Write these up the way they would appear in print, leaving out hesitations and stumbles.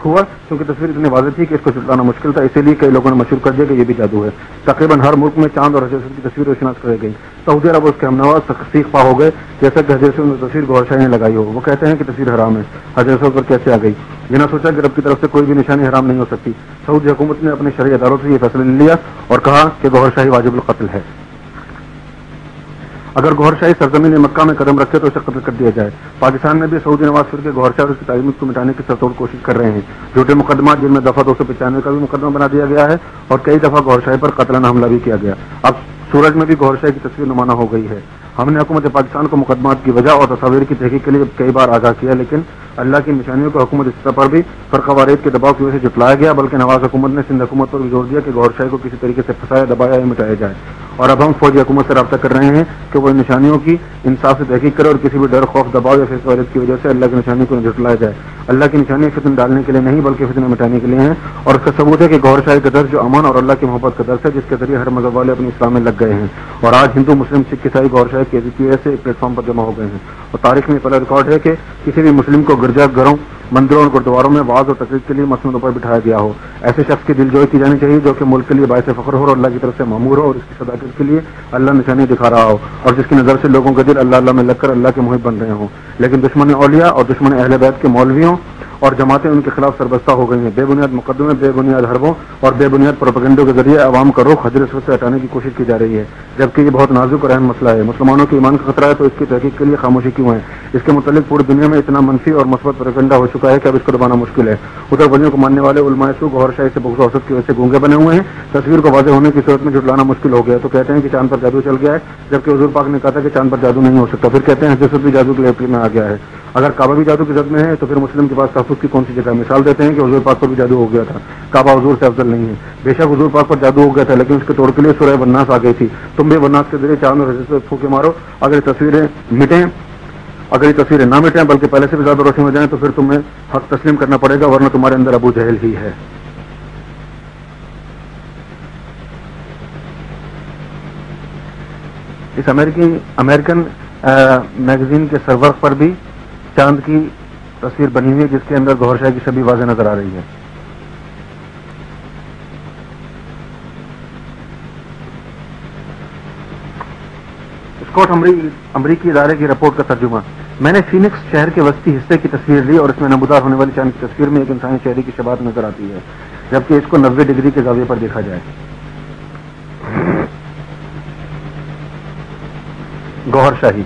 ہوا کیونکہ تصویر اتنی واضح تھی کہ اس کو چھپلانا مشکل تھا، اسی لیے کئی لوگوں نے مشہور کر دیا کہ یہ بھی جادو ہے۔ تقریباً ہر ملک میں چاند اور حضرت کی تصویریں شناخت کرائی گئی۔ سعودی عرب اور اس کے ہمنوا سیخ پا ہو گئے جیسا کہ حضرت میں تصویر گوھر شاہی نے لگائی ہو۔ وہ کہتے ہیں کہ تصویر حرام ہے، حضرت پر کیسے آ گئی؟ یہ نہ سوچا کہ رب کی طرف سے کوئی بھی نشانی حرام نہیں ہو سکتی۔ سعودی حکومت نے اپنی شرعی اداروں سے یہ فیصلہ لے لیا اور کہا کہ گوھر شاہی واجب القتل ہے۔ اگر گوھر شاہی سرزمین مکہ میں قدم رکھے تو اسے قتل کر دیا جائے۔ پاکستان میں بھی سعودی نواز فرقے گوھر شاہ اور اس کی تعلیمات کو مٹانے کی سرتوڑ کوشش کر رہے ہیں۔ جھوٹے مقدمات جن میں دفعہ 295 کا بھی مقدمہ بنا دیا گیا ہے اور کئی دفعہ گوھر شاہی پر قتلانہ حملہ بھی کیا گیا۔ اب سورج میں بھی گوھر شاہی کی تصویر نمایاں ہو گئی ہے۔ ہم نے حکومت پاکستان کو مقدمات کی وجہ اور تصاویر کی تحقیق کے لیے کئی بار آگاہ کیا، لیکن اللہ کی نشانیوں کو حکومت اس سطح پر بھی فرقہ واریت کے دباؤ کی وجہ سے جھٹلایا گیا، بلکہ نواز حکومت نے سندھ حکومت پر بھی زور دیا کہ گوھر شاہی کو کسی طریقے سے پھنسایا، دبایا یا مٹایا جائے۔ اور اب ہم فوجی حکومت سے رابطہ کر رہے ہیں کہ وہ ان نشانیوں کی انصاف سے تحقیق کرے اور کسی بھی ڈر، خوف، دباؤ یا فرقہ واریت کی وجہ سے اللہ کی نشانی کو جھٹلایا جائے۔ اللہ کی نشانی فتن ڈالنے کے لیے نہیں بلکہ فتن مٹانے کے لیے ہیں، اور اس کا ثبوت ہے کہ گوھر شاہی کا درس جو امن اور اللہ کی محبت کا درس ہے، جس کے ذریعے ہر مذہب والے اپنے اسلام میں لگ گئے ہیں، اور آج ہندو، مسلم، سکھ، عیسائی گوھر شاہی کی وجہ سے ایک پلیٹ فارم پر جمع ہو گئے ہیں۔ اور تاریخ میں پہلا ریکارڈ ہے کہ کسی بھی مسلم کو گرجا گھروں، مندروں اور گردواروں میں واعظ اور تقریر کے لیے مسندوں پر بٹھایا گیا ہو۔ ایسے شخص کی دلجوئی کی جانی چاہیے جو کہ ملک کے لیے باعث فخر ہو اور اللہ کی طرف سے مامور ہو اور اس کی صداقت کے لیے اللہ نشانی دکھا رہا ہو، اور جس کی نظر سے لوگوں کے دل اللہ اللہ میں لگ کر اللہ کے محب بن رہے ہوں۔ لیکن دشمن اولیاء اور دشمن اہل بیت کے مولویوں اور جماعتیں ان کے خلاف سربستہ ہو گئی ہیں۔ بے بنیاد مقدمے، بے بنیاد حربوں اور بے بنیاد پروپیگنڈوں کے ذریعے عوام کا رخ حجر اسود سے ہٹانے کی کوشش کی جا رہی ہے، جبکہ یہ بہت نازک اور اہم مسئلہ ہے۔ مسلمانوں کے ایمان کا خطرہ ہے تو اس کی تحقیق کے لیے خاموشی کیوں ہے؟ اس کے متعلق پوری دنیا میں اتنا منفی اور مثبت پروپیگنڈا ہو چکا ہے کہ اب اس کو دبانا مشکل ہے۔ ادھر ولیوں کو ماننے والے علماء سو گوھر شاہی سے بغض و حسد کی وجہ سے گونگے بنے ہوئے ہیں۔ تصویر کو واضح ہونے کی صورت میں جھٹلانا مشکل ہو گیا تو کہتے ہیں کہ چاند پر جادو چل گیا ہے، جبکہ حضور پاک نے کہا تھا کہ چاند پر جادو نہیں ہو سکتا۔ پھر کہتے ہیں حضرت بھی جادو کی لپیٹ میں آ گیا ہے۔ اگر کعبہ بھی جادو کی زد میں ہے تو پھر مسلم کے پاس تحفظ کی کون سی جگہ؟ مثال دیتے ہیں کہ حضور پاک پر بھی جادو ہو گیا تھا، کعبہ حضور سے افضل نہیں ہے۔ بے شک حضور پاک پر جادو ہو گیا تھا، لیکن اس کے توڑ کے لیے سورہ والناس آ گئی تھی۔ تم بھی والناس کے ذریعے چاند اور حضرت پہ پھونکے مارو۔ اگر یہ تصویریں نہ مٹیں بلکہ پہلے سے بھی زیادہ روشن ہو جائیں تو پھر تمہیں حق تسلیم کرنا پڑے گا، ورنہ تمہارے اندر ابو جہل ہی ہے۔ اس امریکن میگزین کے سرورق پر بھی چاند کی تصویر بنی ہوئی ہے، جس کے اندر گوھر شاہی کی چھبی واضح نظر آ رہی ہے۔ اسکاٹ امریکی ادارے کی رپورٹ کا ترجمہ۔ میں نے فینکس شہر کے وسطی حصے کی تصویر لی اور اس میں نمودار ہونے والی چاند کی تصویر میں ایک انسانی چہرے کی شباہت نظر آتی ہے، جبکہ اس کو 90 ڈگری کے زاویے پر دیکھا جائے۔ گوھر شاہی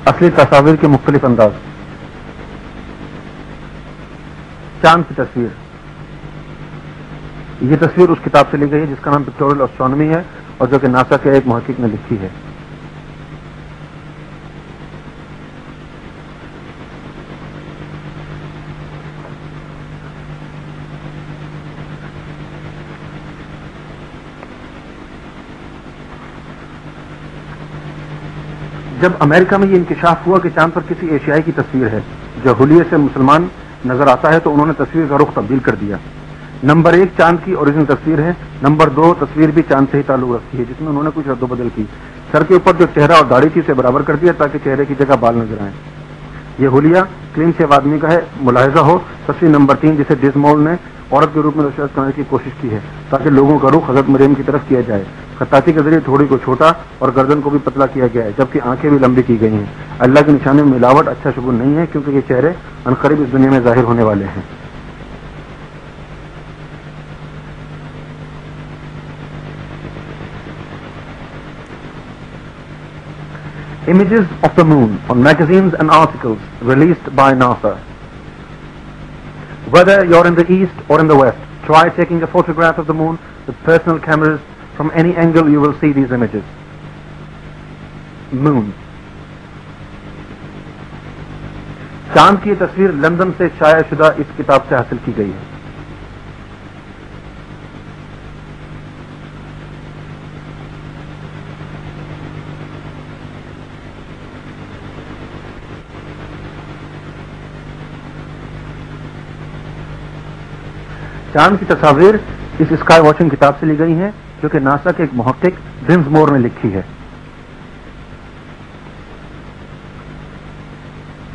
اصلی تصاویر کے مختلف انداز۔ چاند کی تصویر، یہ تصویر اس کتاب سے لی گئی ہے جس کا نام پکٹوریل اسٹرانومی ہے اور جو کہ ناسا کے ایک محقق نے لکھی ہے۔ جب امریکہ میں یہ انکشاف ہوا کہ چاند پر کسی ایشیائی کی تصویر ہے جو حلیے سے مسلمان نظر آتا ہے تو انہوں نے تصویر کا رخ تبدیل کر دیا۔ نمبر 1 چاند کی اوریجنل تصویر ہے۔ نمبر 2 تصویر بھی چاند سے ہی تعلق رکھتی ہے، جس میں انہوں نے کچھ رد و بدل کی۔ سر کے اوپر جو چہرہ اور داڑھی تھی اسے برابر کر دیا تاکہ چہرے کی جگہ بال نظر آئیں۔ یہ حلیہ کلین شیو آدمی کا ہے، ملاحظہ ہو۔ تصویر نمبر 3 جسے ڈزمول نے عورت کے روپ میں تشخیص کرنے کی کوشش کی ہے تاکہ لوگوں کا رخ حضرت مریم کی طرف کیا جائے۔ خطاطی کے ذریعے تھوڑی کو چھوٹا اور گردن کو بھی پتلا کیا گیا ہے، جبکہ آنکھیں بھی لمبی کی گئی ہیں۔ اللہ کی نشانی میں ملاوٹ اچھا شگون نہیں ہے، کیونکہ یہ چہرے عنقریب اس دنیا میں ظاہر ہونے والے ہیں۔ Images of the moon on magazines and articles released by NASA. Whether you're in the east or in the west, try taking a photograph of the moon with personal cameras. From any angle you will see these images. Moon. چاند کی تصویر London سے شائع شدہ اس کتاب سے حاصل کی گئی ہے۔ چاند کی تصاویر اس اسکائی واچنگ کتاب سے لی گئی ہیں جو کہ ناسا کے ایک محقق ڈنزمور نے لکھی ہے۔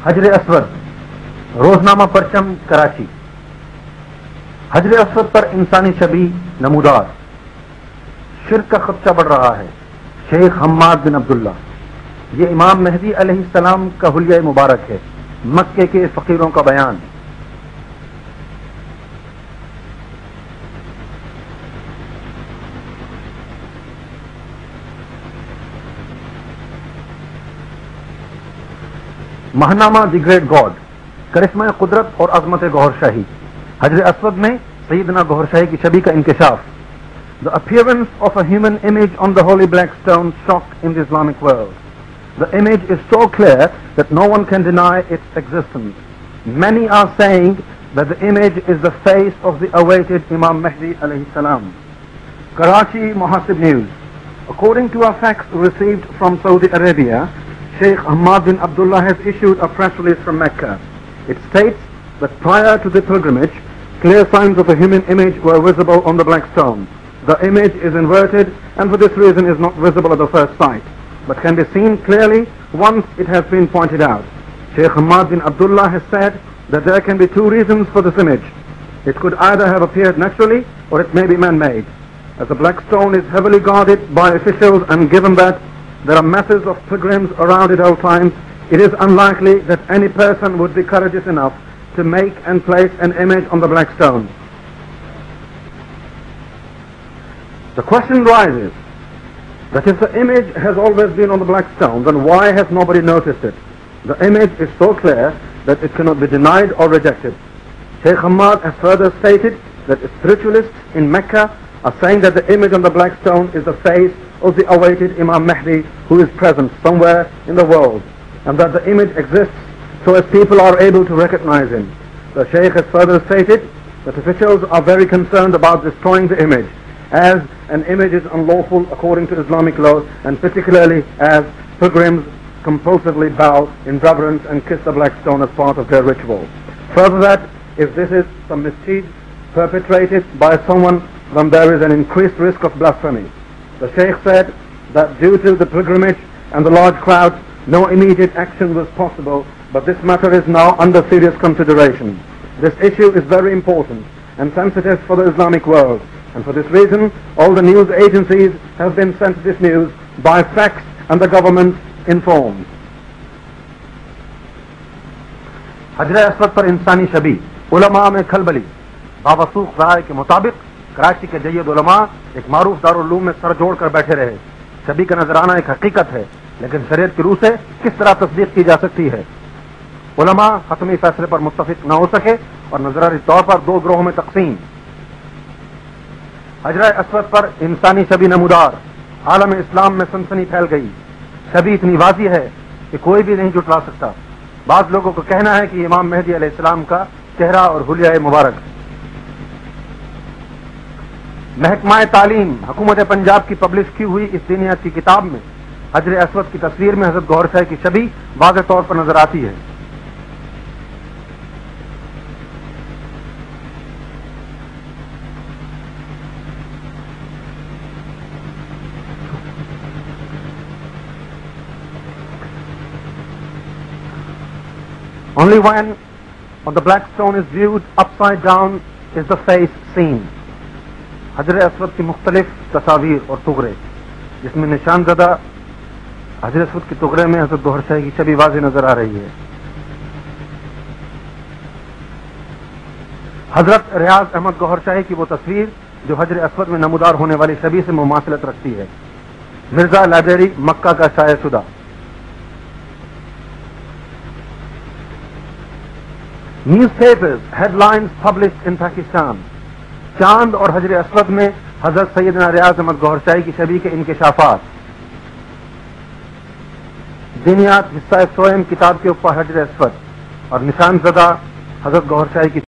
حجر اسود روزنامہ پرچم کراچی. حجر اسود پر انسانی شبیہ نمودار. شرک کا خدشہ بڑھ رہا ہے. شیخ حماد بن عبداللہ. یہ امام مہدی علیہ السلام کا حلیہ مبارک ہے. مکے کے فقیروں کا بیان. ماہنامہ دی گریٹ گاڈ. کرشمہ قدرت اور عظمت گوہر شاہی. حجر اسود میں سیدنا گوہر شاہی کی شبیہ کا انکشاف. The appearance of a human image on the holy black stone shocked in the Islamic world. The image is so clear that no one can deny its existence. Many are saying that the image is the face of the awaited Imam Mahdi alayhi salam. Karachi Muhasib News. According to our facts received from Saudi Arabia, Sheikh Ahmad bin Abdullah has issued a press release from Mecca. It states that prior to the pilgrimage, clear signs of a human image were visible on the black stone. The image is inverted and for this reason is not visible at the first sight, but can be seen clearly once it has been pointed out. Sheikh Ahmad bin Abdullah has said that there can be two reasons for this image. It could either have appeared naturally or it may be man-made. As the black stone is heavily guarded by officials and given that there are masses of pilgrims around at all times, it is unlikely that any person would be courageous enough to make and place an image on the black stone. The question rises that if the image has always been on the black stone, then why has nobody noticed it? The image is so clear that it cannot be denied or rejected. Sheikh Ahmad has further stated that spiritualists in Mecca are saying that the image on the black stone is the face of the awaited Imam Mahdi who is present somewhere in the world, and that the image exists so as people are able to recognize him. The Shaykh has further stated that officials are very concerned about destroying the image, as an image is unlawful according to Islamic law, and particularly as pilgrims compulsively bow in reverence and kiss the black stone as part of their ritual. Further, that if this is some misdeed perpetrated by someone, then there is an increased risk of blasphemy. The Shaykh said that due to the pilgrimage and the large crowds, no immediate action was possible, but this matter is now under serious consideration. This issue is very important and sensitive for the Islamic world, and for this reason all the news agencies have been sent this news by fax and the government informed. حجر اسود پر انسانی شبیہ. علماء میں کھلبلی. باوسوخ رائے کے مطابق کراچی کے جید علماء ایک معروف دارالعلوم میں سر جوڑ کر بیٹھے رہے. شبیہ کا نظرانہ ایک حقیقت ہے، لیکن شریعت کی روح سے کس طرح تصدیق کی جا سکتی ہے؟ علماء حتمی فیصلے پر متفق نہ ہو سکے اور نظری طور پر دو گروہوں میں تقسیم. حجر اسود پر انسانی شبیہ نمودار. عالم اسلام میں سنسنی پھیل گئی. شبیہ اتنی واضح ہے کہ کوئی بھی نہیں جھٹلا سکتا. بعض لوگوں کو کہنا ہے کہ امام مہدی علیہ السلام کا چہرہ اور حلیہ مبارک. محکمہ تعلیم حکومت پنجاب کی پبلش کی ہوئی اس دینیات کی کتاب میں حجر اسود کی تصویر میں حضرت گوہر شاہی کی شبیہ واضح طور پر نظر آتی ہے. Only when on the black stone is viewed upside down is the face seen. حجر اسود کی مختلف تصاویر اور تغرے جس میں نشان زدہ حجر اسود کی تغرے میں حضرت گوہر شاہی کی شبیہ واضح نظر آ رہی ہے. حضرت ریاض احمد گوہر شاہی کی وہ تصویر جو حجر اسود میں نمودار ہونے والی شبیہ سے مماثلت رکھتی ہے. مرزا لائبریری مکہ کا شائع شدہ. Newspapers headlines published in Pakistan. چاند اور حجر اسود میں حضرت سیدنا ریاض احمد گوہر شاہی کی شبیہ کے انکشافات. دینیات حصہ سوئم کتاب کے اوپر حجر اسود اور نشان زدہ حضرت گوہر شاہی کی